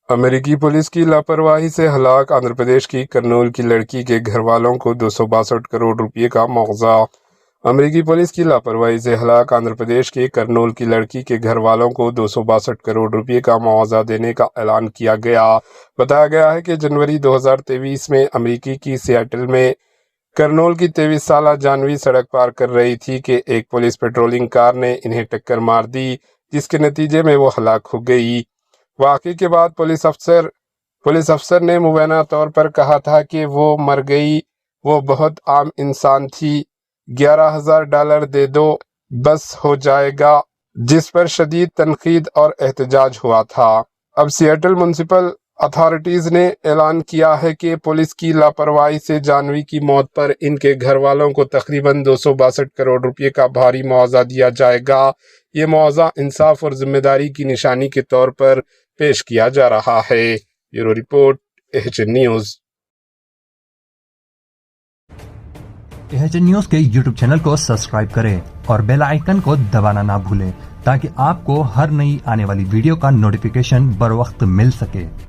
امریکی پولیس کی لاپرواہی سے ہلاک آندھرا پردیش کی کرنول کی لڑکی کے گھر والوں کو 262 کروڑ روپے کا معاوضہ۔ امریکی پولیس کی لاپرواہی سے ہلاک آندھرا پردیش کے کرنول کی لڑکی کے گھر والوں کو 262 کروڑ روپے کا معاوضہ دینے کا اعلان کیا گیا۔ بتایا گیا ہے کہ جنوری 2023 میں امریکی کی سیاٹل میں کرنول کی 23 سالہ جانوی سڑک پار کر رہی تھی کہ ایک پولیس پیٹرولنگ کار نے انہیں ٹکر مار دی، جس کے نتیجے میں وہ ہلاک ہو گئی۔ واقعے کے بعد پولیس افسر نے مبینہ طور پر کہا تھا کہ وہ مر گئی، وہ بہت عام انسان تھی، $11,000 دے دو بس ہو جائے گا، جس پر شدید تنقید اور احتجاج ہوا تھا۔ اب سیاٹل میونسپل اتھارٹیز نے اعلان کیا ہے کہ پولیس کی لاپرواہی سے جانوی کی موت پر ان کے گھر والوں کو تقریباً 262 کروڑ روپے کا بھاری معاوضہ دیا جائے گا۔ یہ معاوضہ انصاف اور ذمہ داری کی نشانی کے طور پر پیش کیا جا رہا ہے۔ Bureau report AHN news. AHN news کے YouTube چینل کو سبسکرائب کریں اور بیل آئیکن کو دبانا نہ بھولیں تاکہ آپ کو ہر نئی آنے والی ویڈیو کا نوٹیفیکیشن بر وقت مل سکے۔